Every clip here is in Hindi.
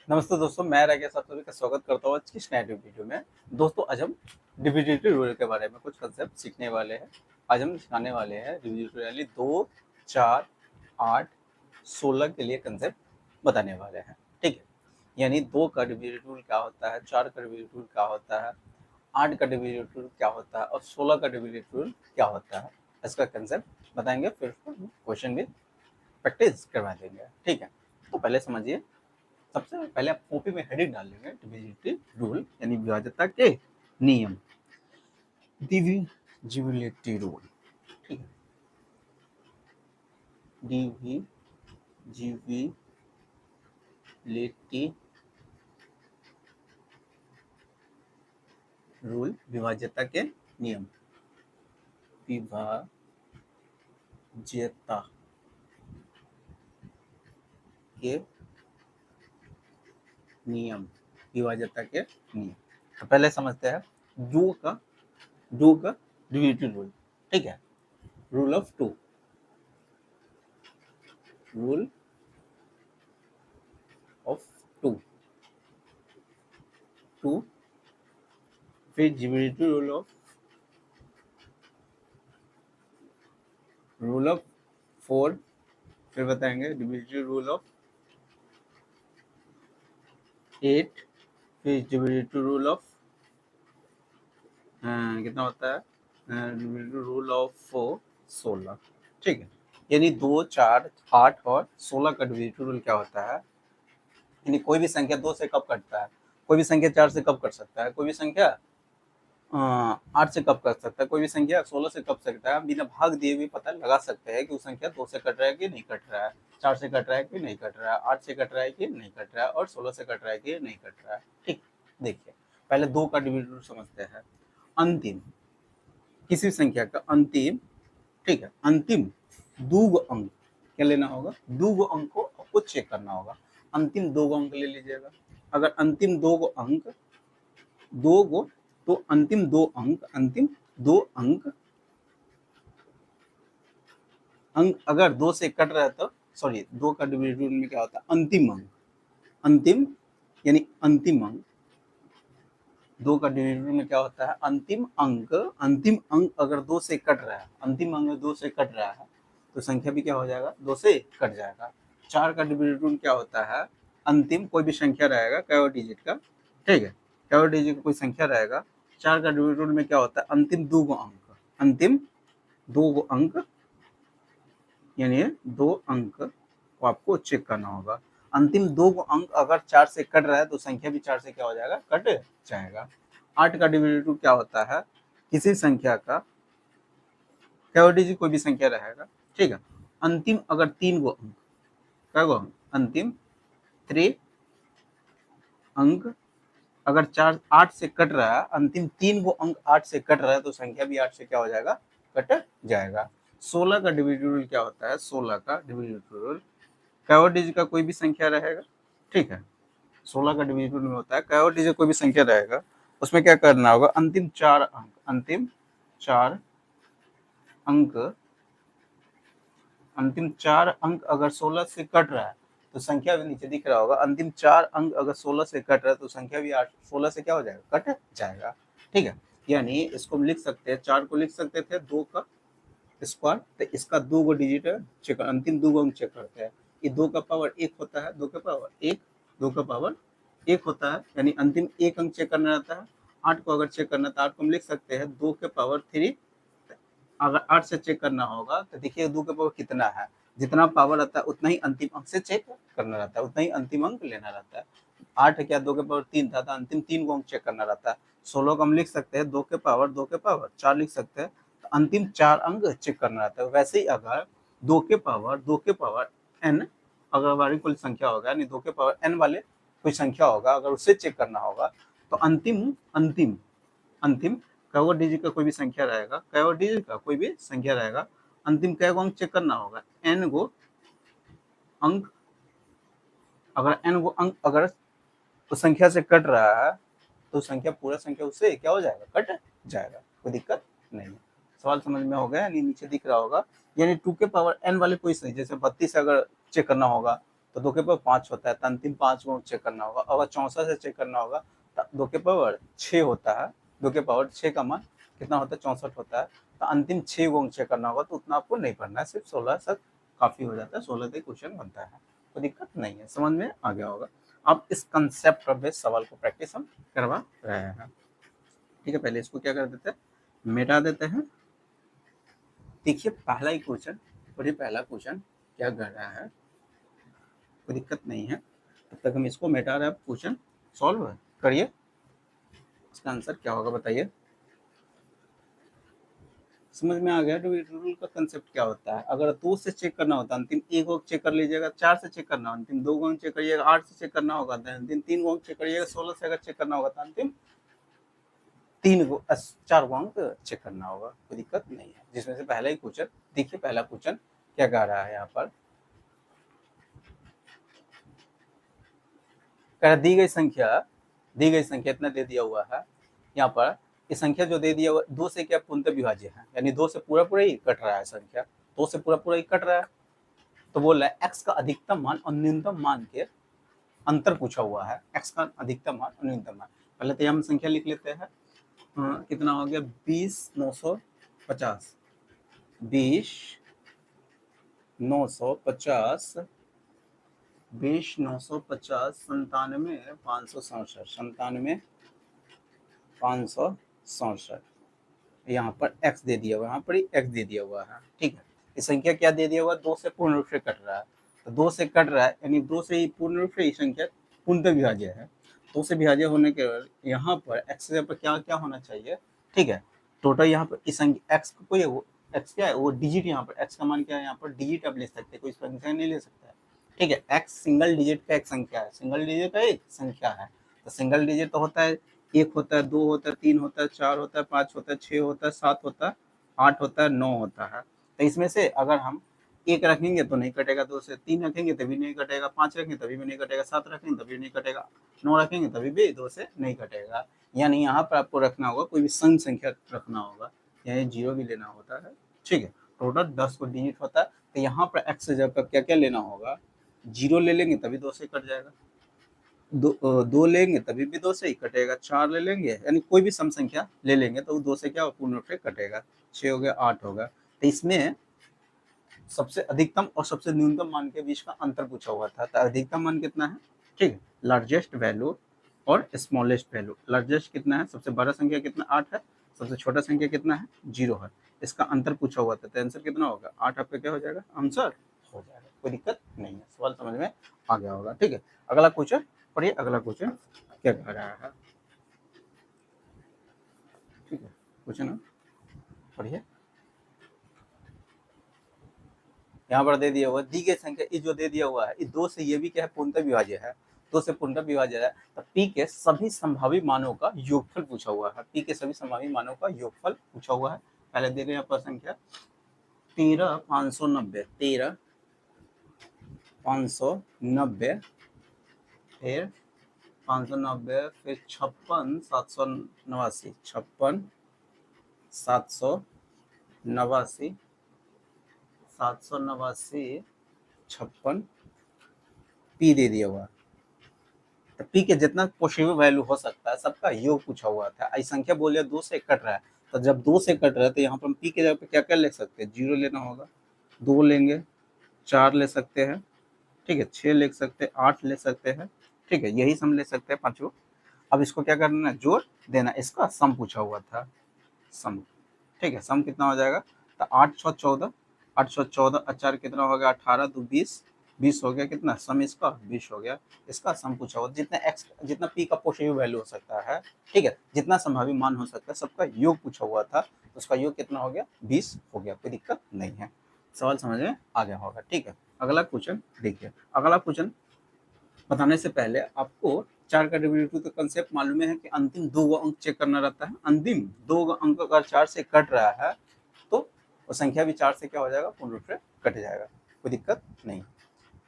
नमस्ते दोस्तों, मैं राकेश आप सभी का स्वागत करता हूँ आज की इस नए वीडियो में। दोस्तों, आज हम डिविजिबिलिटी रूल के बारे में कुछ कंसेप्ट सीखने वाले हैं। आज हम सिखाने वाले हैं डिविजिबिलिटी यानी 2, 4, 8, 16 के लिए कंसेप्ट बताने वाले हैं। ठीक है, यानी 2 का डिविजिबिलिटी रूल क्या होता है, 4 का डिविजिबिलिटी रूल क्या होता है, 8 का डिविजिबिलिटी रूल क्या होता है और 16 का डिविजिबिलिटी रूल क्या होता है, इसका कंसेप्ट बताएंगे। फिर क्वेश्चन भी प्रैक्टिस करवा देंगे। ठीक है, तो पहले समझिए। सबसे पहले आप कॉपी में हेडिंग डाल लेंगे डिविजिबिलिटी रूल यानी विभाज्यता के नियम। डिविजिबिलिटी रूल, ठीक है, डिविजिबिलिटी रूल विभाज्यता के नियम। विभाज्यता के नियम, विभाज्यता के नियम। तो पहले समझते हैं डू का डिविजिबिलिटी रूल। ठीक है, rule of two, rule of two, फिर डिविजिबिलिटी रूल ऑफ 4, फिर बताएंगे डिविजिबिलिटी रूल ऑफ 8, फिर डिविजिबिलिटी रूल ऑफ कितना होता है, डिविजिबिलिटी रूल ऑफ 16। ठीक है, यानी 2, 4, 8 और 16 का डिविजिबिलिटी रूल क्या होता है, यानी कोई भी संख्या 2 से कब कटता है, कोई भी संख्या 4 से कब कट सकता है, कोई भी संख्या 8 से कब कट सकता है, कोई भी संख्या 16 से कट सकता है। बिना भाग दिए भी पता लगा सकते हैं कि वो संख्या 2 से कट रहा है कि नहीं कट रहा है, 4 से कट रहा है कि नहीं कट रहा है, 8 से कट रहा है कि नहीं कट रहा है और 16 से कट रहा है कि नहीं कट रहा है। ठीक, देखिए पहले 2 का डिविजिबिलिटी समझते हैं। अंतिम, किसी संख्या का अंतिम, ठीक है, अंतिम दो अंक क्या लेना होगा, दो अंक को आपको चेक करना होगा। अंतिम 2 अंक ले लीजिएगा। अगर अंतिम 2 अंक, 2 तो अंतिम 2 अंक, अंतिम 2 अंक अगर 2 से कट रहा है तो सॉरी, 2 का डिविजिबिलिटी में क्या होता है, अंतिम अंक, अंतिम यानी अंतिम अंक। 2 का डिविजिबिलिटी में क्या होता है, अंतिम अंक, अंतिम अंक अगर 2 से कट रहा है, अंतिम अंक 2 से कट रहा है तो संख्या भी क्या हो जाएगा, 2 से कट जाएगा। 4 का डिविजिबिलिटी क्या होता है, अंतिम कोई भी संख्या रहेगा कैवा डिजिट का, ठीक है, कैवा डिजिट का कोई संख्या रहेगा। 4 का डिविजिबिलिटी में क्या होता है, अंतिम 2 अंक, अंतिम 2 अंक यानी 2 अंक को आपको चेक करना होगा। अंतिम 2 अंक अगर 4 से कट रहा है तो संख्या भी 4 से क्या हो जाएगा, कट जाएगा। 8 का डिविजिबिलिटी क्या होता है, किसी संख्या का कैवा कोई भी संख्या रहेगा, ठीक है, अंतिम अगर 3 गो अंक, क्या गो अंतिम 3 अंक अगर 4 8 से कट रहा है, अंतिम 3 गो अंक 8 से कट रहा है तो संख्या भी 8 से क्या हो जाएगा, कट जाएगा। 16 का डिविजिबिलिटी क्या होता है, 16 का डिविजिबिलिटी कैवा डिजिट का कोई भी संख्या रहेगा, ठीक है, 16 का डिविजिबिलिटी में होता है कैवा डिजिट कोई भी संख्या रहेगा, उसमें क्या करना होगा, अंतिम 4 अंक, अंतिम 4 अंक, अंतिम 4 अंक अगर 16 से कट रहा है तो संख्या भी नीचे दिख रहा होगा, अंतिम 4 अंक अगर 16 से कट रहा है तो संख्या भी 16 से क्या हो जाएगा, कट जाएगा। ठीक है, यानी इसको हम लिख सकते हैं, 4 को लिख सकते थे 2 का स्क्वायर, तो इसका 2 गो डिजिट चेक, अंतिम 2 अंक चेक करते हैं। ये 2 का पावर 1 होता है, 2 का पावर 1, 2 का पावर 1 होता है, यानी अंतिम 1 अंक चेक करना रहता है। 8 को अगर चेक करना है तो 8 को हम लिख सकते हैं 2 के पावर 3। अगर 8 से चेक करना होगा तो देखिए 2 के पावर कितना है, जितना पावर आता है उतना ही अंतिम अंक से चेक करना रहता है, उतना ही अंतिम अंक लेना रहता है। 8 क्या 2 के पावर 3 था तो अंतिम 3 को अंक चेक करना रहता है। 16 को हम लिख सकते हैं 2 के पावर 4 लिख सकते हैं, तो अंतिम 4 अंक चेक करना रहता है। वैसे ही अगर 2 के पावर n अगर वाली कोई संख्या होगा, यानी 2 के पावर n वाले कोई संख्या होगा, अगर उसे चेक करना होगा तो अंतिम अंतिम अंतिम कैवा डिजिट का कोई भी संख्या रहेगा, कैवा डिजिट का कोई भी संख्या रहेगा, अंतिम कै गो अंक चेक करना होगा, n गो अंक। अगर n गो अंक अगर उस संख्या से कट रहा है तो संख्या पूरा संख्या उससे क्या हो जाएगा, कट जाएगा, कोई दिक्कत नहीं है। सवाल समझ में हो गया, यानी नीचे दिख रहा होगा, यानी 2 के पावर n वाले कोई संख्या, जैसे 32 से अगर चेक करना होगा तो 2 के पावर 5 होता है, तो अंतिम 5 को चेक करना होगा। अगर 64 से चेक करना होगा तो 2 के पावर 6 होता है, 2 के पावर 6 का मान कितना होता है, 64 होता है। तो अंतिम 6 को चेक करना होगा, तो उतना आपको नहीं पढ़ना है, सिर्फ 16 तक काफी हो जाता है, 16 तक क्वेश्चन बनता है, कोई दिक्कत नहीं है, समझ में आ गया होगा। अब इस कंसेप्ट पर बेस्ड सवाल को प्रैक्टिस हम करवा रहे हैं। ठीक है, पहले इसको क्या कर देते हैं, मिटा देते हैं। देखिए पहला ही क्वेश्चन, और ये पहला क्वेश्चन क्या कर रहा है, कोई दिक्कत नहीं है, तब तक हम इसको मिटा रहे हैं। क्वेश्चन सॉल्व करिए, इसका आंसर क्या होगा बताइए। समझ में आ गया रूल का कंसेप्ट क्या होता है। अगर 2 से चेक करना होता है, अंतिम 1 को चेक कर लीजिएगा, 4 से चेक करना, अंतिम 2 को चेक करिएगा, 8 से चेक करना होगा, अंतिम 3 को चेक करिएगा, 16 से अगर चेक करना होगा तो अंतिम 4 को अंक चेक करना होगा, कोई दिक्कत नहीं है। जिसमें से पहला ही क्वेश्चन, देखिए पहला क्वेश्चन क्या कह रहा है यहाँ पर, दी गई संख्या इतना दे दिया हुआ है यहाँ पर। ये संख्या जो दे दिया हुआ 2 से क्या पूर्णतः विभाज्य है, यानी 2 से पूरा ही कट रहा है, संख्या 2 से पूरा ही कट रहा है। तो बोल रहा है x का अधिकतम मान और न्यूनतम मान के अंतर पूछा हुआ है, x का अधिकतम मान और न्यूनतम मान। पहले तो हम संख्या लिख लेते हैं, कितना हो गया 20,950, 20,950, 20,950, 97,567, 97,567, यहाँ पर x दे दिया हुआ है, यहाँ पर x दे दिया हुआ है। ठीक है, ये संख्या क्या दे दिया हुआ, 2 से पूर्ण रूप से कट रहा है, तो 2 से कट रहा है, यानी 2 से ही पूर्ण रूप से ये संख्या पूर्णतः विभाज्य है। 2 से विभाज्य होने के बाद यहाँ पर x पर क्या क्या होना चाहिए, ठीक है, टोटल यहाँ पर इस संख्या x को कोई x क्या है, वो डिजिट, यहाँ पर x का मान क्या है, यहाँ पर डिजिट आप ले सकते हैं, कोई संख्या नहीं ले सकता है। ठीक है, x सिंगल डिजिट का एक संख्या है, सिंगल डिजिट का एक संख्या है। तो सिंगल डिजिट तो होता है 1 होता है, 2 होता है, 3 होता है, 4 होता है, 5 होता है, 6 होता है, 7 होता है, 8 होता है, 9 होता है। तो इसमें से अगर हम 1 रखेंगे तो नहीं कटेगा, 2 से 3 रखेंगे तभी नहीं कटेगा, 5 रखेंगे तभी भी नहीं कटेगा, 7 रखेंगे तभी नहीं कटेगा, 9 रखेंगे तभी भी 2 से नहीं कटेगा। यानी यहाँ पर आपको रखना होगा कोई भी सम संख्या रखना होगा, यानी 0 भी लेना होता है। ठीक है, टोटल 10 को डिजिट होता है, तो यहाँ पर x से जब क्या क्या लेना होगा, 0 ले लेंगे तभी 2 से कट जाएगा, 2 लेंगे तभी भी 2 से ही कटेगा, 4 ले लेंगे, यानी कोई भी सम संख्या ले लेंगे तो 2 से क्या पूर्ण रूप से कटेगा, 6 हो गया, 8 होगा। तो इसमें सबसे अधिकतम और सबसे न्यूनतम मान के बीच का अंतर पूछा हुआ था। तो अधिकतम मान कितना है, ठीक है, लार्जेस्ट वैल्यू और स्मॉलेस्ट वैल्यू। लार्जेस्ट कितना है, सबसे बड़ा संख्या कितना 8 है, सबसे छोटा संख्या कितना है 0 है, इसका अंतर पूछा हुआ था। तो आंसर कितना होगा 8, आपका क्या हो जाएगा, आंसर हो जाएगा, कोई दिक्कत नहीं है, सवाल समझ में आ गया होगा। ठीक है, अगला क्वेश्चन पढ़िए, अगला क्वेश्चन क्या कह रहा है, ठीक है, क्वेश्चन पढ़िए। यहाँ पर दे दिया हुआ दी गई संख्या, ये जो दे दिया हुआ है, ये 2 से ये भी क्या है पूर्णतः विभाज्य है, 2 से पूर्णतः विभाज्य है। तो p के सभी संभावी मानों का योगफल पूछा हुआ है, p के सभी संभावी मानों का योगफल पूछा हुआ है। पहले दे रहे हैं पर संख्या 13,590, 13,590, फिर 590, फिर 56,789, 56,789, 789, 56, पी दे दिया हुआ। तो पी के जितना पॉसिबल वैल्यू हो सकता है सबका योग पूछा हुआ था। आई संख्या बोलिए 2 से कट रहा है, तो जब 2 से कट रहा है तो यहाँ पर हम पी के जगह पे क्या क्या ले सकते हैं, 0 लेना होगा, 2 लेंगे, 4 ले सकते हैं, ठीक है, 6 ले सकते हैं, 8 ले सकते हैं, ठीक है, यही सम ले सकते हैं पांचों। अब इसको क्या करना है, जोड़ देना, इसका सम पूछा हुआ था, सम। ठीक है, सम कितना हो जाएगा, तो 8 6 14, 8 6 14, 4 कितना हो गया 18, 2 20, 20 हो गया, कितना सम इसका 20 हो गया, इसका सम पूछा हुआ। जितना x, जितना p का पॉसिबल वैल्यू हो सकता है, ठीक है, जितना संभावित मान हो सकता है सबका योग पूछा हुआ था, तो उसका योग कितना हो गया 20 हो गया, कोई दिक्कत नहीं है, सवाल समझ में आ गया होगा। ठीक है, अगला क्वेश्चन देखिए। अगला क्वेश्चन बताने से पहले आपको 4 का डेरिवेटिव का कंसेप्ट मालूम है कि अंतिम 2 अंक चेक करना रहता है। अंतिम 2 अंक अगर 4 से कट रहा है तो वो संख्या भी 4 से क्या हो जाएगा, पूर्ण रूप से कट जाएगा, कोई दिक्कत नहीं।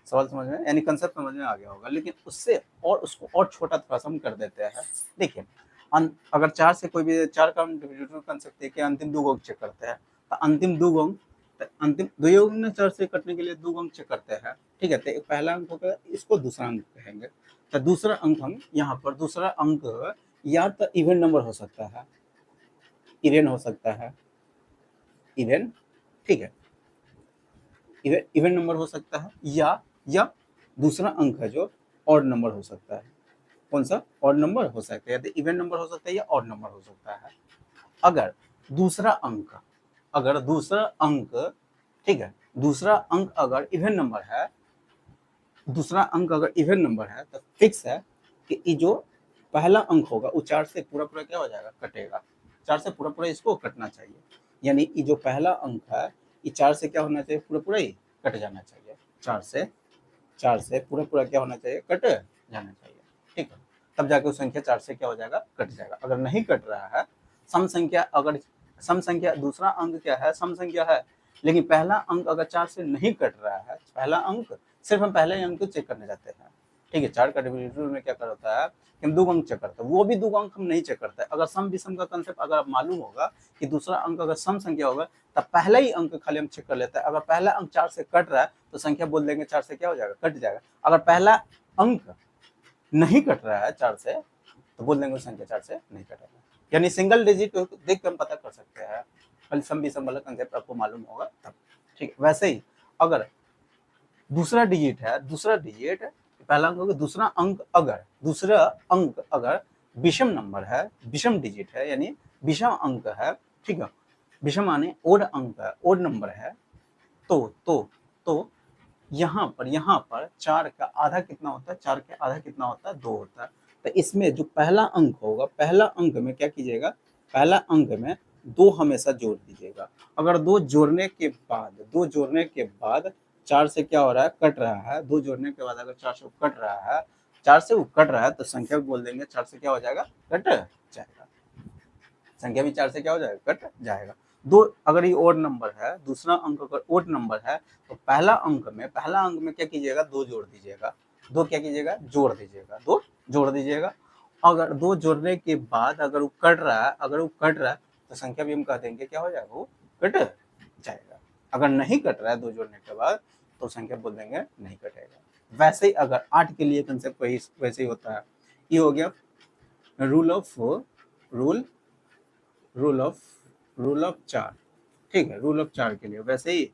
सवाल समझ में, यानी कंसेप्ट समझ में आ गया होगा। लेकिन उससे और उसको और छोटा थोड़ा सा हम कर देते हैं। देखिए अगर 4 से कोई भी 4 का डेरिवेटिव कंसेप्ट है कि अंतिम 2 अंक चेक करते हैं, तो अंतिम 2 अंक, अंतिम 2 अंक ने 4 से कटने के लिए 2 अंक चेक करते हैं, ठीक ठीक है, तो एक पहला अंक होगा, इसको दूसरा अंक कहेंगे। तो दूसरा अंक हम यहाँ पर दूसरा अंक या तो इवन नंबर हो सकता है, इवन हो सकता है, इवन, ठीक है, इवन नंबर हो सकता है, या दूसरा अंक है जो ऑड नंबर हो सकता है। कौन सा? ऑड नंबर हो सकता है, या तो इवन नंबर हो सकता है या ऑड नंबर हो सकता है। अगर दूसरा अंक ठीक है, दूसरा अंक अगर इवन नंबर है, दूसरा अंक अगर इवन नंबर है तो फिक्स है कि ये जो पहला अंक होगा वो 4 से पूरा पूरा क्या हो जाएगा? कटेगा। 4 से पूरा पूरा इसको कटना चाहिए, यानी ये जो पहला अंक है ये 4 से क्या होना चाहिए? पूरा पूरा ही कट जाना चाहिए। 4 से पूरा पूरा क्या होना चाहिए? कट जाना चाहिए, ठीक है, तब जाके वो संख्या 4 से क्या हो जाएगा? कट जाएगा। अगर नहीं कट रहा है, सम संख्या, अगर सम संख्या दूसरा अंक क्या है? सम संख्या है, लेकिन पहला अंक अगर 4 से नहीं कट रहा है, पहला अंक सिर्फ हम पहले अंक को चेक करने जाते हैं, ठीक है। 4 का डिविडेंड में क्या करता है कि हम 2 अंक चेक करते हैं, वो भी 2 अंक हम नहीं चेक करते। अगर सम विषम का कंसेप्ट अगर मालूम होगा कि दूसरा अंक अगर सम संख्या होगा तब पहला ही अंक खाली हम चेक कर लेते हैं। अगर पहला अंक 4 से कट रहा है तो संख्या बोल देंगे 4 से क्या हो जाएगा? कट जाएगा। अगर पहला अंक नहीं कट रहा है 4 से तो बोल देंगे संख्या 4 से नहीं कटेगा, यानी सिंगल डिजिट देख कर हम पता कर सकते हैं। खाली सम विषम वाला कंसेप्ट आपको मालूम होगा तब, ठीक है। वैसे ही अगर दूसरा डिजिट है, दूसरा डिजिट पहला अंक होगा, दूसरा अंक अगर विषम नंबर है, विषम डिजिट है, यानी विषम अंक है, ठीक है, विषम माने ओड अंक है, ओड नंबर है, तो यहाँ पर 4 का आधा कितना होता है? 4 का आधा कितना होता है? 2 होता है। तो इसमें जो पहला अंक होगा, पहला अंक में क्या कीजिएगा? पहला अंक में 2 हमेशा जोड़ दीजिएगा। अगर 2 जोड़ने के बाद 4 से क्या हो रहा है? कट रहा है। 2 जोड़ने के बाद अगर 4 से कट रहा है तो संख्या बोल देंगे 4 से क्या हो जाएगा? कट जाएगा। संख्या भी 4 से क्या हो जाएगा? कट जाएगा। 2 अगर ये ओड नंबर है, दूसरा अंक अगर ओड नंबर है तो पहला अंक में क्या कीजिएगा? 2 जोड़ दीजिएगा। 2 क्या कीजिएगा? जोड़ दीजिएगा। 2 जोड़ दीजिएगा। अगर 2 जोड़ने के बाद अगर वो कट रहा है तो संख्या भी हम कह देंगे क्या हो जाएगा? वो कट जाएगा। अगर नहीं कट रहा है 2 जोड़ने के बाद तो संख्या बोल देंगे नहीं कटेगा। वैसे ही अगर 8 के लिए कंसेप्ट वैसे ही होता है। ये हो गया रूल ऑफ 4, ठीक है, रूल ऑफ 4 के लिए। वैसे ही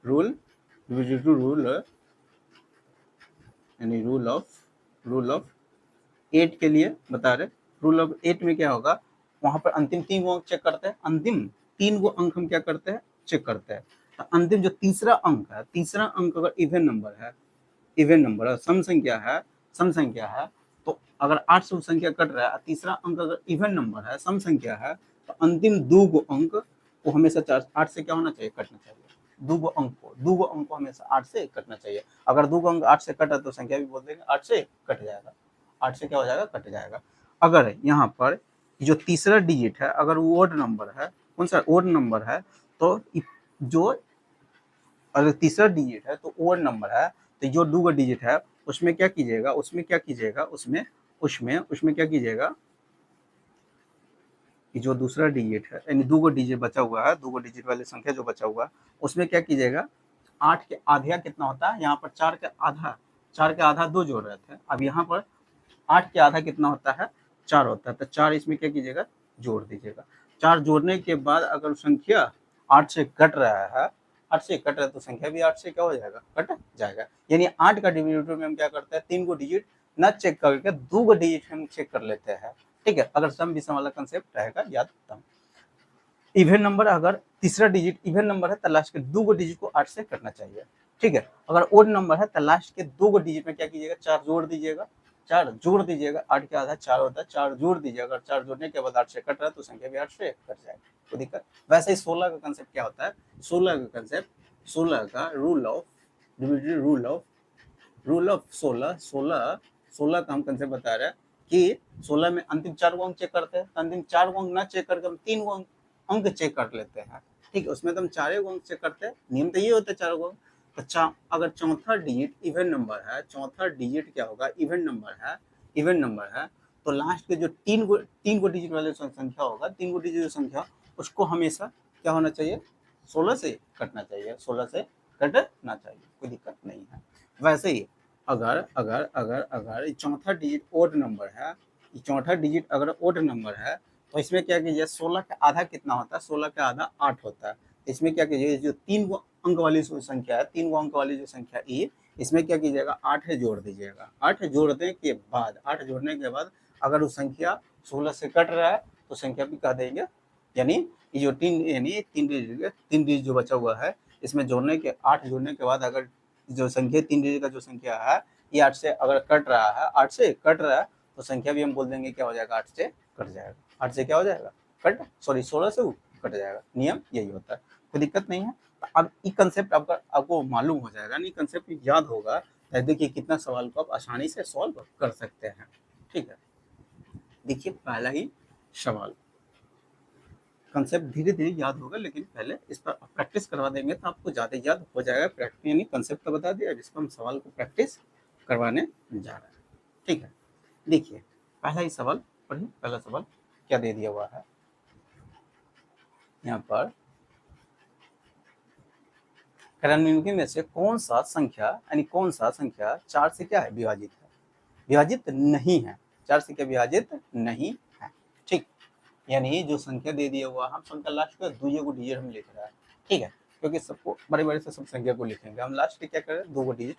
रूल यानी रूल ऑफ 8 के लिए बता रहे। रूल ऑफ 8 में क्या होगा? वहां पर अंतिम 3 अंक चेक करते हैं, अंतिम 3 अंक हम क्या करते हैं? चेक करते हैं। तो अंतिम जो तीसरा अंक अगर इवन नंबर है, सम संख्या है, तो अगर 8 से संख्या कट रहा है, तीसरा अंक अगर इवन नंबर है, सम संख्या है, तो अंतिम 2 अंक को हमेशा 8 से क्या होना चाहिए? कटना चाहिए। 2 अंक को हमेशा 8 से कटना चाहिए। अगर 2 अंक 8 से कटा तो संख्या भी बोल देंगे 8 से कट जाएगा। 8 से क्या हो जाएगा? कट जाएगा। अगर यहाँ पर जो तीसरा डिजिट है अगर वो ओड नंबर है, कौन सा? ओड नंबर है, तो जो अगर तीसरा डिजिट है तो ओड नंबर है, तो जो 2 डिजिट है उसमें क्या कीजिएगा? उसमें क्या कीजिएगा कि जो दूसरा डिजिट है, यानी 2 डिजिट बचा हुआ है, 2 डिजिट वाली संख्या जो बचा हुआ है उसमें क्या कीजिएगा? 8 के आधा कितना होता है? यहाँ पर 4 के आधा 2 जोड़ रहे थे, अब यहाँ पर 8 के आधा कितना होता है? 4 होता है। तो 4 इसमें क्या कीजिएगा? जोड़ दीजिएगा। 4 जोड़ने के बाद अगर संख्या 8 से कट रहा है, तो संख्या भी 8 से क्या हो जाएगा? कट जाएगा। यानी 8 का डिविडेंड में हम क्या करते हैं? 3 डिजिट न चेक करके 2 डिजिट हम चेक कर लेते हैं, ठीक है। अगर सम विषम वाला कंसेप्ट रहेगा याद तब। इवन नंबर अगर तीसरा डिजिट इवन नंबर है तो लास्ट के 2 डिजिट को 8 से कटना चाहिए, ठीक है। अगर ओड नंबर है तो लास्ट के 2 डिजिट में क्या कीजिएगा? 4 जोड़ दीजिएगा। 8 के आधा 4 होता है, 4 जोड़ दीजिएगा। अगर 4 जोड़ने के बाद 8 से कट रहा है तो संख्या भी 8 से कट जाएगी, कोई दिक्कत। वैसे ही 16 का कंसेप्ट क्या होता है? 16 का रूल ऑफ 16 का हम कंसेप्ट बता रहे हैं कि 16 में अंतिम 4 अंक चेक करते हैं। तो अंतिम 4 अंक ना चेक करके हम 3 अंक चेक कर लेते हैं, ठीक है। उसमें तो हम 4 अंक चेक करते हैं, नियम तो ये होता है 4 अंक। तो अगर चौथा डिजिट इवन नंबर है, चौथा डिजिट क्या होगा? इवन नंबर है, तो लास्ट के जो 3 डिजिट वाले संख्या होगा, 3 डिजिट संख्या उसको हमेशा क्या होना चाहिए? 16 से कटना चाहिए, 16 से कटना चाहिए, कोई दिक्कत नहीं है। वैसे ही अगर अगर अगर अगर चौथा डिजिट ओड नंबर है, चौथा डिजिट अगर ओड नंबर है तो इसमें क्या कीजिए, 16 का आधा कितना होता है, 16 का आधा 8 होता है। इसमें क्या कीजिए, जो 3 अंक वाली संख्या है, 3 अंक वाली जो संख्या ई, इसमें क्या कीजिएगा, 8 जोड़ दीजिएगा। 8 जोड़ने के बाद, 8 जोड़ने के बाद अगर वो संख्या 16 से कट रहा है तो संख्या भी कह देंगे, यानी ये जो यानी तीन डिजिट जो बचा हुआ है, इसमें जोड़ने के 8 जोड़ने के बाद अगर जो संख्या 3 डिजिट का जो संख्या है ये 8 से अगर कट रहा है, 8 से कट रहा है तो संख्या भी हम बोल देंगे क्या हो जाएगा, 8 से कट जाएगा। 8 से क्या हो जाएगा, कट, सॉरी 16 से कट जाएगा। नियम यही होता है, कोई दिक्कत नहीं है। अब ये कंसेप्ट आपको मालूम हो जाएगा, नहीं कंसेप्ट याद होगा तो देखिए कितना सवाल को आप आसानी से सॉल्व कर सकते हैं। ठीक है, देखिए पहला ही सवाल, कंसेप्ट धीरे धीरे याद होगा लेकिन पहले इस पर प्रैक्टिस करवा देंगे तो आपको ज़्यादा याद हो जाएगा। प्रैक्टिस यानी कंसेप्ट तो बता दिया, जिस पर हम सवाल को प्रैक्टिस करवाने जा रहे हैं। ठीक है, देखिए पहला ही सवाल पढ़िए। पहला सवाल क्या दे दिया हुआ है यहाँ पर, निम्नलिखित में से कौन सा संख्या, यानी कौन सा संख्या 4 से क्या है, विभाजित है, विभाजित नहीं है, 4 से क्या विभाजित नहीं है। ठीक, यानी जो संख्या दे दिया हुआ, हम संख्या लास्ट का दुइये को डिजिट हम लिख रहा है। ठीक है, क्योंकि सबको बड़े बड़े से सब संख्या को लिखेंगे हम, लास्ट क्या करें, 2 को डिजिट,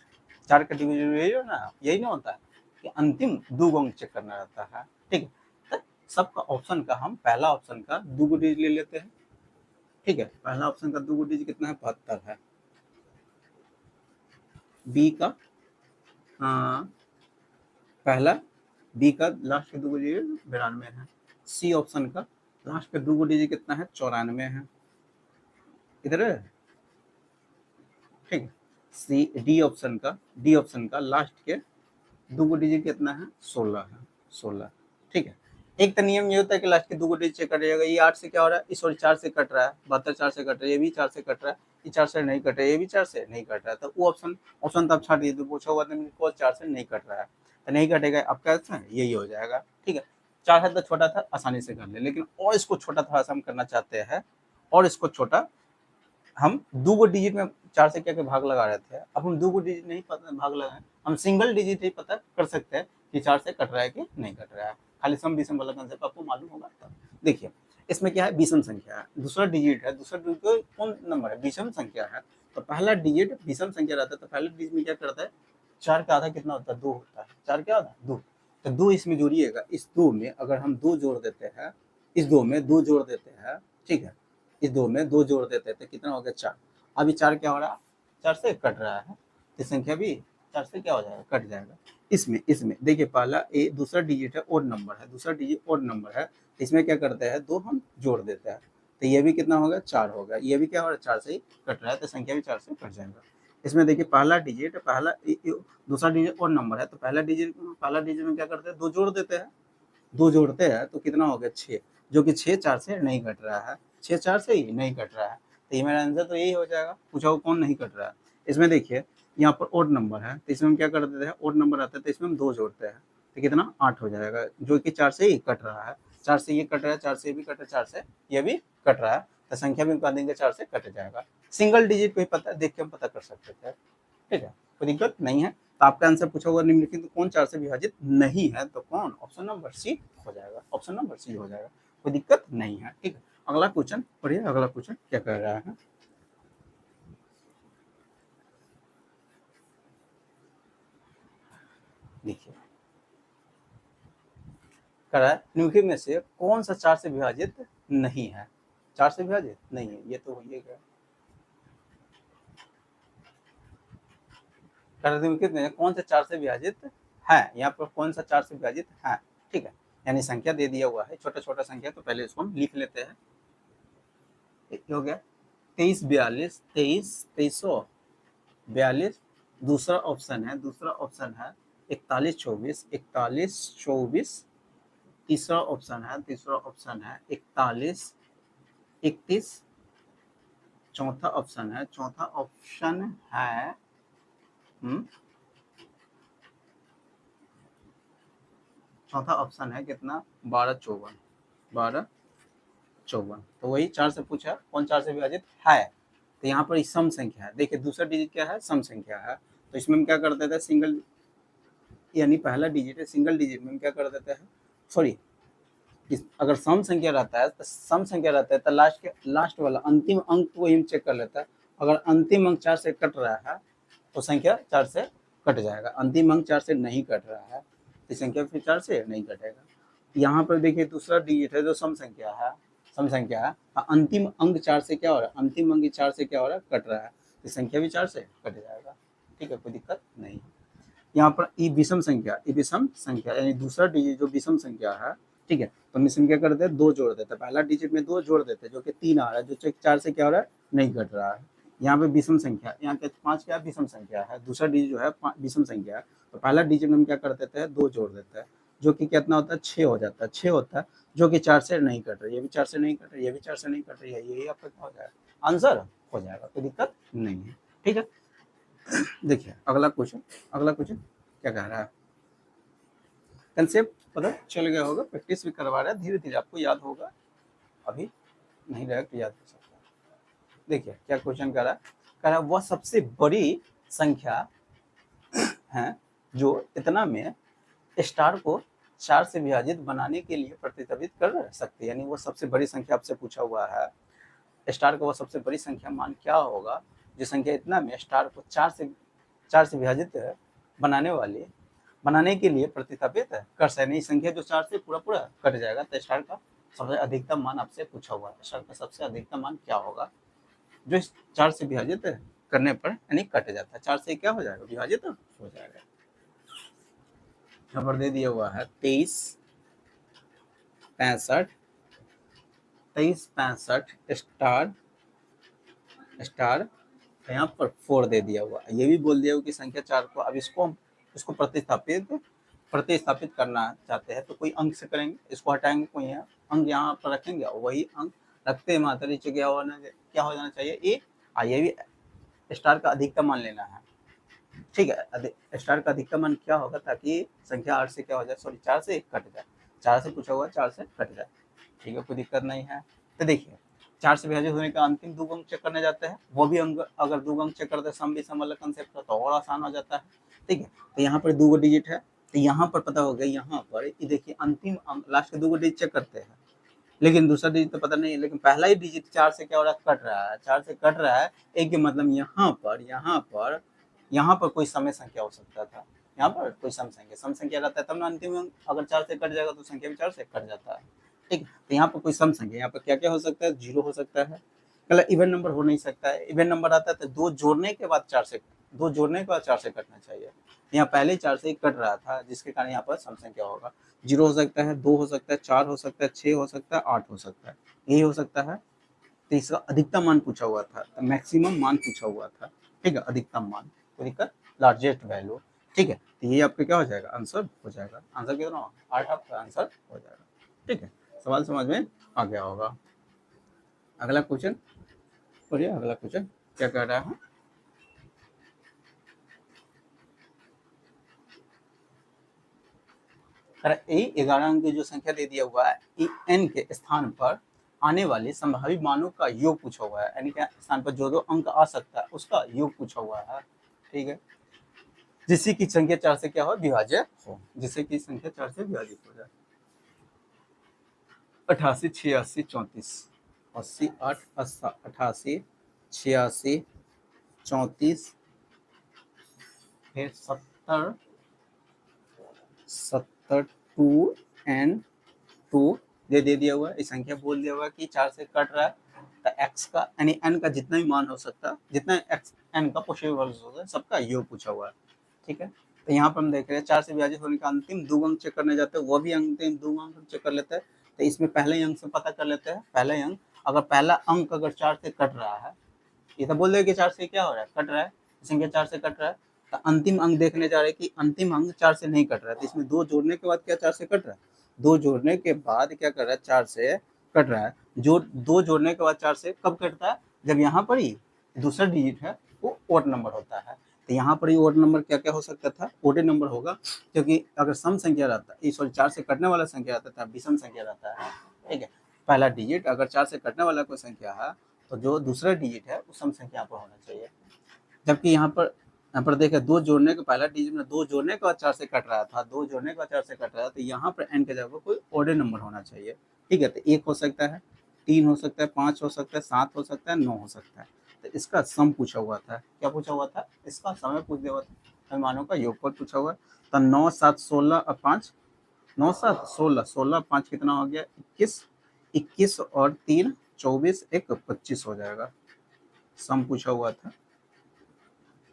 4 का डिविजन यही हो ना, यही ना होता है कि अंतिम 2 अंक चेक करना रहता है। ठीक है, तो सबका ऑप्शन का हम पहला ऑप्शन का 2 को डिजिट ले लेते हैं। ठीक है, पहला ऑप्शन का 2 को डिजिट कितना है, 72 है। बी का पहला, बी का लास्ट के 2 को डिजिट 92 है। सी ऑप्शन का लास्ट के 2 को डिजिट कितना है, 94 है। इधर है, ठीक है। सी डी ऑप्शन का लास्ट के 2 को डिजिट कितना है, 16 है, 16। ठीक है, एक तो नियम ये होता है कि लास्ट के 2 को डिजिट चेक कर जाएगा। ये 8 से क्या हो रहा है, सॉरी 4 से कट रहा है, 72 4 से कट रहा है, ये भी 4 से कट रहा है, ये 4 से नहीं कट रहा है, ये भी 4 से नहीं कट रहा है, तो वो ऑप्शन तो आप छाट दीजिए, तो पूछा हुआ था 4 से नहीं कट रहा है, तो नहीं कटेगा, आपका आंसर यही हो जाएगा। ठीक है, 4 है तो छोटा था, आसानी से कर ले, लेकिन और इसको छोटा थोड़ा सा हम करना चाहते हैं, और इसको छोटा, हम 2 को डिजिट में 4 से क्या के भाग लगा रहे थे, अब हम 2 को डिजिट नहीं पता भाग लगाए, हम सिंगल डिजिट ही पता कर सकते हैं कि 4 से कट रहा है कि नहीं कट रहा है। खाली सम विषम वाला कंसेप्ट आपको मालूम होगा तब। देखिए इसमें क्या है, विषम संख्या है, दूसरा डिजिट है, दूसरा डिजिट कौन नंबर है, विषम संख्या है, तो पहला डिजिट विषम संख्या रहता है, तो पहले डिजिट में क्या करता है, 4 का आधा कितना होता है, 2 होता है, 4 का आधा 2, तो 2 इसमें जोड़िएगा, इस 2 में अगर हम 2 जोड़ देते हैं, इस 2 में 2 जोड़ देते हैं, ठीक है, इस 2 में 2 जोड़ देते हैं तो कितना हो गया, 4। अभी 4 क्या हो रहा है, 4 से कट रहा है, तो संख्या भी 4 से क्या हो जाएगा, कट जाएगा। इसमें इसमें देखिए पहला ए, दूसरा डिजिट है ओड नंबर है, दूसरा डिजिट ओड नंबर है, इसमें क्या करते हैं, 2 हम जोड़ देते हैं, तो ये भी कितना होगा, 4 होगा, ये भी क्या हो रहा है, 4 से ही कट रहा है, तो संख्या भी 4 से कट जाएगा। इसमें देखिए पहला डिजिट, दूसरा डिजिट ओड नंबर है, तो पहला डिजिट में क्या करते हैं, 2 जोड़ देते हैं, 2 जोड़ते हैं तो कितना हो गया, 6, जो कि 6 4 से नहीं कट रहा है, 6 4 से ही नहीं कट रहा है, तो ये मेरा आंसर तो यही हो जाएगा। पूछा हुआ कौन नहीं कट रहा है, इसमें देखिए यहाँ पर ओड नंबर है, तो इसमें हम क्या कर देते हैं, ओड नंबर आता है तो इसमें हम 2 जोड़ते हैं, तो कितना 8 हो जाएगा, जो कि 4 से ही कट रहा है, 4 से ये कट रहा है, 4 से भी कट रहा है, 4 से ये भी कट रहा है, तो संख्या भी कह देंगे 4 से कट जाएगा। सिंगल डिजिट को ही पता देख के हम पता कर सकते थे। ठीक है, कोई दिक्कत नहीं है। तो आपका आंसर पूछा हुआ निम्नलिखित तो कौन 4 से विभाजित नहीं है, तो कौन, ऑप्शन नंबर सी हो जाएगा, ऑप्शन नंबर सी हो जाएगा, कोई दिक्कत नहीं है। ठीक है, अगला क्वेश्चन पढ़िए, अगला क्वेश्चन क्या कर रहा है, देखिए कर रहा है, निम्नलिखित में से कौन सा 4 से विभाजित नहीं है, 4 से विभाजित नहीं है, ये तो हो ही गया। निम्नलिखित में कौन सा 4 से विभाजित है, यहाँ पर कौन सा 4 से विभाजित है। ठीक है, यानी संख्या दे दिया हुआ है, छोटा छोटा संख्या, तो पहले इसको हम लिख लेते हैं। हो गया 23 42, 2342, दूसरा ऑप्शन है, 41 24, 41 24, तीसरा ऑप्शन है, 41 31, चौथा ऑप्शन है, चौथा ऑप्शन है कितना, 12 54, 12 54, तो वही 4 से पूछा कौन 4 से विभाजित है, तो यहाँ पर सम संख्या है। देखिए दूसरा डिजिट क्या है, सम संख्या है, तो इसमें हम क्या कर देते हैं, सिंगल यानी पहला डिजिट है, सिंगल डिजिट में हम क्या कर देते हैं, सॉरी अगर सम संख्या रहता है तो सम संख्या रहता है तो लास्ट वाला अंतिम अंक को हम चेक कर लेता है। अगर अंतिम अंक 4 से कट रहा है तो संख्या 4 से कट जाएगा, अंतिम अंक 4 से नहीं कट रहा है तो संख्या फिर 4 से नहीं कटेगा। यहाँ पर देखिए दूसरा डिजिट है जो सम संख्या है, सम संख्या है, अंतिम अंक 4 से क्या हो रहा है, अंतिम अंक 4 से क्या हो रहा है, कट रहा है तो संख्या भी 4 से कट जाएगा। ठीक है, कोई दिक्कत नहीं। यहाँ पर ई विषम संख्या यानी दूसरा डिजिट जो विषम संख्या है, ठीक है, तो हम इसमें क्या करते हैं, 2 जोड़ देते हैं, पहला डिजिट में 2 जोड़ देते हैं जो कि 3 आ रहा है, जो 4 से क्या हो रहा है, नहीं घट रहा है। यहाँ पे विषम संख्या, यहाँ के 5 क्या विषम संख्या है, दूसरा डिजिट जो है विषम संख्या है, तो पहला डिजिट में हम क्या कर देते हैं, 2 जोड़ देते हैं जो कि कितना होता है, 6 हो जाता है, 6 होता है जो कि 4 से नहीं कट रही, ये भी 4 से नहीं कट रही, ये भी 4 से नहीं कट रही है, यही आपका क्या हो जाएगा, आंसर हो जाएगा, कोई दिक्कत नहीं है। ठीक है, देखिए अगला क्वेश्चन क्या कह रहा है, कंसेप्ट पता चल गया होगा, प्रैक्टिस भी करवा रहा है, धीरे धीरे आपको याद होगा, अभी नहीं रहेगा तो याद हो सकता है। देखिए क्या क्वेश्चन कर रहा है, वह सबसे बड़ी संख्या है जो इतना में स्टार को 4 से विभाजित बनाने के लिए प्रतिस्थापित कर सकते हैं, यानी वो सबसे बड़ी संख्या आपसे पूछा हुआ है, स्टार का वो सबसे बड़ी संख्या मान क्या होगा जो संख्या इतना में स्टार को 4 से विभाजित बनाने के लिए प्रतिस्थापित कर सकते, संख्या जो 4 से पूरा कट जाएगा तो स्टार का सबसे अधिकतम मान आपसे पूछा हुआ है, स्टार का सबसे अधिकतम मान क्या होगा जो इस 4 से विभाजित करने पर यानी कट जाता है, 4 से क्या हो जाएगा, विभाजित हो जाएगा। यहाँ पर दे दिया हुआ है 23 65 स्टार यहाँ पर 4 दे दिया हुआ, ये भी बोल दिया हुआ कि संख्या 4 को अब इसको प्रतिस्थापित करना चाहते हैं तो कोई अंक से करेंगे, इसको हटाएंगे, कोई अंक यहाँ पर रखेंगे, वही अंक रखते मात्रा नीचे क्या हो जाना चाहिए, ए। ये भी स्टार का अधिकतम मान लेना है, ठीक है, स्टार का अधिकतम मान क्या होगा ताकि संख्या 8 से क्या हो जाए, सॉरी 4 से कट जाए, 4 से पूछा हुआ 4 से कट जाए। ठीक है, कोई दिक्कत नहीं है। तो देखिए 4 से विभाजित होने का अंतिम 2 अंक चेक करने जाते हैं, वो भी अंक अगर 2 अंक चेक करते हैं सम विषम वाला कंसेप्ट तो और आसान हो जाता है। ठीक है, तो यहाँ पर 2 डिजिट है तो यहाँ पर पता हो गया, यहाँ पर देखिए अंतिम अंक लास्ट के 2 डिजिट चेक करते हैं, लेकिन दूसरा डिजिट तो पता नहीं है, लेकिन पहला ही डिजिट 4 से क्या हो रहा है, कट रहा है, 4 से कट रहा है, एक मतलब यहाँ पर कोई समय संख्या हो सकता था, यहाँ पर कोई सम संख्या रहता है तब ना अंतिम अंक अगर 4 से कट जाएगा तो संख्या भी 4 से कट जाता है। ठीक, तो यहाँ पर कोई सम संख्या, यहाँ पर क्या क्या हो सकता है, 0 हो सकता है, कल इवन नंबर हो नहीं सकता है, इवन नंबर आता है तो 2 जोड़ने के बाद 4 से कटना चाहिए, यहाँ पहले 4 से कट रहा था जिसके कारण यहाँ पर सम संख्या होगा, 0 हो सकता है, 2 हो सकता है, 4 हो सकता है, 6 हो सकता है, 8 हो सकता है, यही हो सकता है। तो इसका अधिकतम मान पूछा हुआ था, तो मैक्सिमम मान पूछा हुआ था, ठीक है, अधिकतम मान को दिक्कत लार्जेस्ट वैल्यू। ठीक है, तो ये आपका क्या हो जाएगा, आंसर हो जाएगा, आंसर कितना होगा, 8 आपका आंसर हो जाएगा। ठीक है, सवाल समझ में आ गया होगा। अगला क्वेश्चन पढ़िए, अगला क्वेश्चन क्या कह रहा है, ए 11 अंक की जो संख्या दे दिया हुआ है, एन के स्थान पर आने वाले संभावित मानों का योग पूछा हुआ है, यानी कि स्थान पर जो अंक आ सकता है उसका योग पूछा हुआ है। ठीक है, जिससे की संख्या 4 से क्या हो, विभाज्य हो, जिससे की संख्या 4 से विभाजित हो जाए, 88 86 34 80 8 88 86 34 फिर 70 2 एन 2 दे दिया हुआ है, इस संख्या बोल दिया हुआ कि 4 से कट रहा है तो एक्स का यानी एन का जितना भी मान हो सकता है, जितना एक्स एन का पॉसिबल होता है सबका योग पूछा हुआ है। ठीक है, तो यहाँ पर हम देख रहे हैं 4 से विभाजित होने का अंतिम 2 अंक चेक करने जाते हैं, वो भी अंतिम 2 अंक चेक कर लेते हैं, तो इसमें पहले अंक से पता कर लेते हैं, पहला अंक अगर पहला अंक अगर 4 से कट रहा है, ये तो बोल रहे कि 4 से क्या हो रहा है, कट रहा है, संख्या 4 से कट रहा है, तो अंतिम अंक देखने जा रहे हैं कि अंतिम अंक 4 से नहीं कट रहा है, तो इसमें 2 जोड़ने के बाद क्या 4 से कट रहा है, 2 जोड़ने के बाद क्या कर रहा है, 4 से कट रहा है, जो 2 जोड़ने के बाद 4 से कब कटता है, जब यहाँ पर ही दूसरा डिजिट है वो ओड नंबर होता है, तो यहाँ पर ही ओड नंबर क्या क्या हो सकता था, ओड नंबर होगा, क्योंकि अगर सम संख्या रहता है, सॉरी 4 से कटने वाला संख्या रहता है विषम संख्या रहता है। ठीक है, पहला डिजिट अगर 4 से कटने वाला कोई संख्या है तो जो दूसरा डिजिट है वो सम संख्या पर होना चाहिए, जबकि यहाँ पर यहाँ पर देखिए दो जोड़ने का पहला डिजिट में दो जोड़ने के बाद 4 से कट रहा था, दो जोड़ने के बाद 4 से कट रहा था, तो यहाँ पर n के जगह कोई ऑड नंबर होना चाहिए। ठीक है, तो 1 हो सकता है, 3 हो सकता है, 5 हो सकता है, 7 हो सकता है, 9 हो सकता है। तो इसका सम पूछा हुआ था। क्या पूछा हुआ था? इसका समय पूछ दिया हुआ था, मानों का योगफल पूछा हुआ। तो 9 7 16 और 5, 9 7 16, 16 5 कितना हो गया? 21, 21 और 3 24, 1 25 हो जाएगा। सम पूछा हुआ था,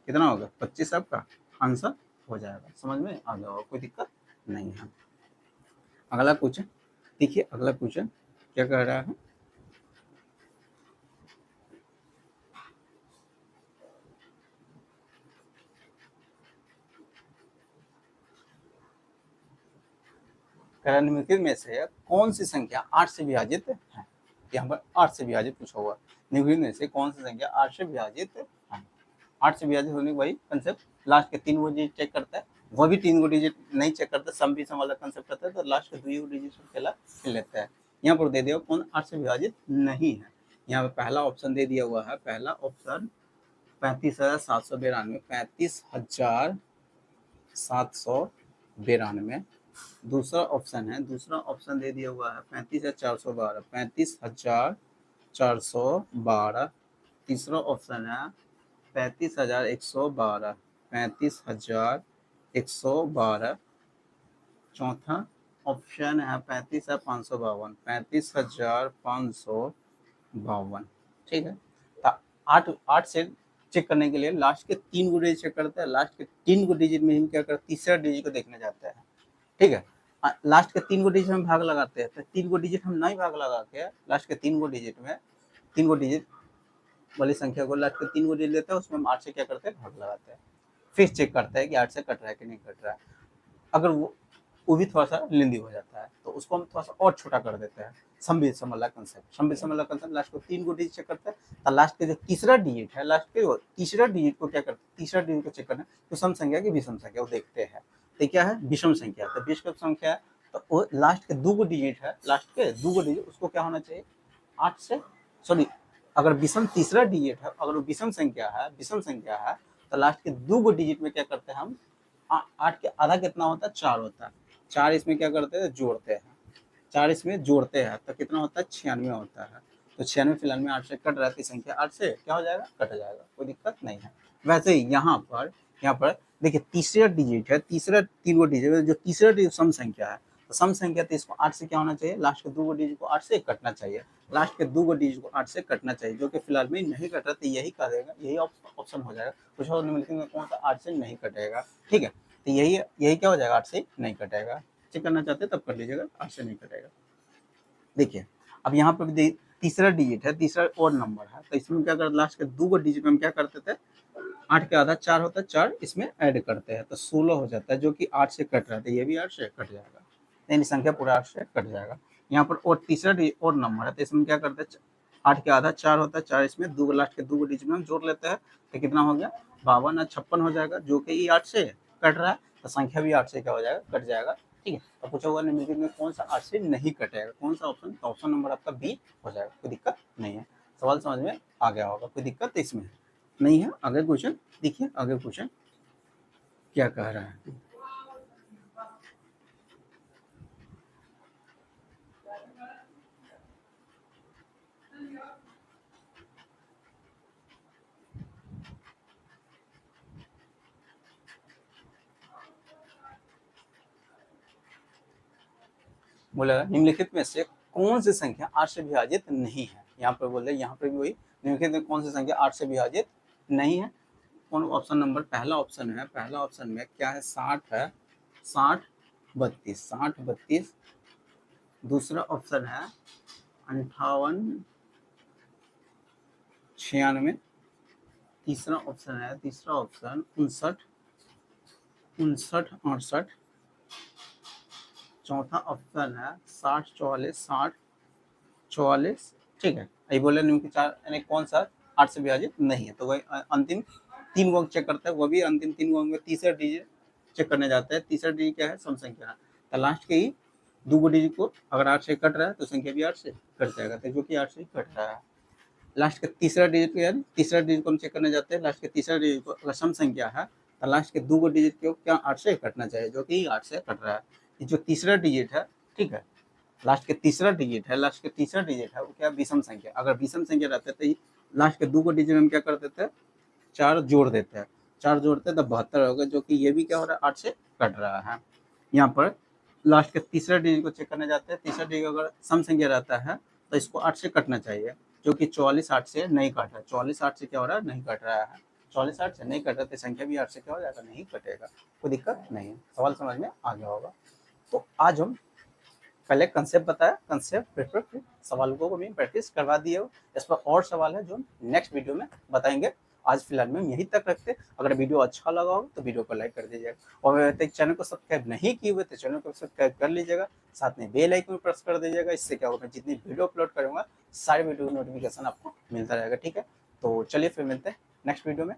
कितना होगा? 25 आपका आंसर हो जाएगा। समझ में आ गया होगा, कोई दिक्कत नहीं है। अगला क्वेश्चन देखिए, अगला क्वेश्चन क्या कह रहा है? निम्नलिखित में से कौन सी संख्या 8 से विभाजित है? यहाँ पर 8 से विभाजित पूछा हुआ। निम्नलिखित में से कौन सी संख्या 8 से विभाजित है? 8 से विभाजित होने वही कंसेप्ट, लास्ट के 3 गो डिजिट चेक करता है, वह भी 3 गो डिजिट नहीं चेक करता, सम भी सम वाला कंसेप्ट करता है, तो लास्ट के 2 डिजिट अकेला फिर लेता है। यहाँ पर दे दिया कौन 8 से विभाजित नहीं है। यहाँ पर पहला ऑप्शन दे दिया हुआ है, पहला ऑप्शन 35,792, 35,792। दूसरा ऑप्शन है, दूसरा ऑप्शन दे दिया हुआ है 35,412, 35,412। तीसरा ऑप्शन है 35,112, 35,112। चौथा ऑप्शन है 35,552, 35,552। ठीक है, तो 8 से चेक करने के लिए लास्ट के 3 गो डिजिट चेक करते हैं, लास्ट के 3 गो डिजिट में हम क्या करते हैं? तीसरा डिजिट को देखने जाते हैं। ठीक है, लास्ट के 3 गो डिजिट में भाग लगाते हैं, तो 3 गो डिजिट हम नहीं भाग लगा के लास्ट के 3 गो डिजिट में 3 गो डिजिट वाली संख्या को लास्ट के 3 गो डिजिट लेते हैं, उसमें हम 8 से क्या करते हैं? भाग लगाते हैं, फिर चेक करते हैं कि 8 से कट रहा है कि नहीं कट रहा है। अगर वो भी थोड़ा सा लेंदी हो जाता है तो उसको हम थोड़ा सा और छोटा कर देते हैं। सम वाला कंसेप्ट, लास्ट को 3 गो डिजिट चेक करते हैं, तो लास्ट के जो तीसरा डिजिट है, लास्ट के तीसरा डिजिट को क्या करते हैं? तीसरा डिजिट को चेक करना है, तो सम संख्या की विषम संख्या वो देखते हैं। तो क्या है? विषम संख्या। तो विषम संख्या है तो वो लास्ट के 2 गो डिजिट है, लास्ट के 2 गो डिजिट उसको क्या होना चाहिए? 8 से, सॉरी, अगर विषम तीसरा डिजिट है, अगर वो विषम संख्या है, तो लास्ट के 2 गो डिजिट में क्या करते हैं हम? 8 के आधा कितना होता है? 4 होता है। 4 इसमें क्या करते हैं? जोड़ते हैं। 4 इसमें जोड़ते हैं तो कितना होता है? 96 होता है। तो 96 फिलहाल में 8 से कट रहा है, संख्या 8 से क्या हो जाएगा? कट जाएगा, कोई दिक्कत नहीं है। वैसे ही यहाँ पर देखिए तीसरा डिजिट है, तीसरा 3 गो डिजिट, जो तीसरा डिजिट सम संख्या है, तो सम संख्या तो इसको 8 से क्या होना चाहिए? लास्ट के 2 गो डिजिट को 8 से कटना चाहिए, लास्ट के 2 गो डिजिट को 8 से कटना चाहिए, जो कि फिलहाल में नहीं कट रहा, तो यही करेगा, यही ऑप्शन हो जाएगा। कुछ और निम्नलिखित में कौन सा 8 से नहीं कटेगा? ठीक है, तो यही क्या हो जाएगा? 8 से नहीं कटेगा। चेक करना चाहते हैं तब कर लीजिएगा, 8 से नहीं कटेगा। देखिए अब यहाँ पर भी तीसरा डिजिट है, तीसरा और नंबर है, तो इसमें क्या करते? लास्ट के 2 गो डिजिट में हम क्या करते थे? 8 के आधा 4 होता है, 4 इसमें ऐड करते हैं तो 16 हो जाता है, जो कि 8 से कट रहा था, ये भी 8 से कट जाएगा, यानी संख्या पूरा 8 से कट जाएगा। यहाँ पर और तीसरा और नंबर है, तो इसमें क्या करते हैं? 8 के आधा 4 होता है, 4 इसमें 2 लास्ट के 2 गो डिजिट में हम जोड़ लेते हैं, तो कितना हो गया? 52 और 56 हो जाएगा, जो कि ये 8 से कट रहा है, तो संख्या भी 8 से क्या हो जाएगा? कट जाएगा। ठीक है, तो पूछा हुआ निम्नलिखित में कौन सा 8 से नहीं कटेगा? कौन सा ऑप्शन? तो ऑप्शन नंबर आपका बी हो जाएगा, कोई दिक्कत नहीं है। सवाल समझ में आ गया होगा, कोई दिक्कत इसमें नहीं है। आगे क्वेश्चन देखिए, आगे क्वेश्चन क्या कह रहा है? बोला निम्नलिखित में से कौन सी संख्या 8 से विभाजित नहीं है? यहाँ पर बोले, यहाँ पर भी वही, निम्नलिखित में कौन सी संख्या 8 से विभाजित नहीं है? कौन ऑप्शन नंबर? पहला ऑप्शन है, पहला ऑप्शन में क्या है? 60 है, 60 32, 60 32। दूसरा ऑप्शन है 58 96। तीसरा ऑप्शन है, तीसरा ऑप्शन 59 68। चौथा ऑप्शन है 60 44 60 44। ठीक है, ये बोले निम्न चार यानी कौन सा 8 से विभाजित नहीं है, तो वही अंतिम 3 गो चेक करता है, वो भी अंतिम 3 गो में तीसरा डिजिट चेक करने जाता है। तीसरा डिजिट क्या है? सम संख्या है, तो लास्ट के ही 2 गो डिजिट को अगर 8 से कट रहा है तो संख्या भी 8 से कट जाएगा, तो जो कि 8 से कट रहा है। लास्ट के तीसरा डिजिट को, यानी तीसरा डिजिट को हम चेक करने जाते हैं। लास्ट के तीसरा डिजिट को अगर सम संख्या है तो लास्ट के 2 डिजिट को क्या 8 से कटना चाहिए, जो कि 8 से कट रहा है। ये जो तीसरा डिजिट है, ठीक है, लास्ट के तीसरा डिजिट है, लास्ट के तीसरा डिजिट है वो क्या विषम संख्या। अगर विषम संख्या रहता है तो लास्ट के 2 डिजिट हम क्या कर देते हैं, 4 जोड़ देते हैं। 4 जोड़ते हैं तो 72 होगा, जो कि ये भी क्या हो रहा है 8 से कट रहा है। यहाँ पर लास्ट के तीसरा डिजिट को चेक करने जाते हैं। तीसरा डिजिट अगर सम संख्या रहता है तो इसको 8 से कटना चाहिए, जो कि 44 8 से नहीं कट रहा है। 44 8 से क्या हो रहा है, नहीं कट रहा है। 44 8 से नहीं कट रहा तो संख्या भी 8 से क्या हो जाएगा, नहीं कटेगा। कोई दिक्कत नहीं है, सवाल समझ में आ गया होगा। तो आज हम पहले कंसेप्ट बताया, कंसेप्ट पेपर फिर सवालों को भी प्रैक्टिस करवा दिए हो। इस पर और सवाल है जो हम नेक्स्ट वीडियो में बताएंगे। आज फिलहाल में यहीं तक रखते। अगर वीडियो अच्छा लगा हो तो वीडियो को लाइक कर दीजिएगा, और अगर चैनल को सब्सक्राइब नहीं किए हुए तो चैनल को सब्सक्राइब कर लीजिएगा, साथ में बेल आइकन प्रेस कर दीजिएगा। इससे क्या होगा, जितनी वीडियो अपलोड करूँगा सारे वीडियो नोटिफिकेशन आपको मिलता रहेगा। ठीक है, तो चलिए फिर मिलते हैं नेक्स्ट वीडियो में।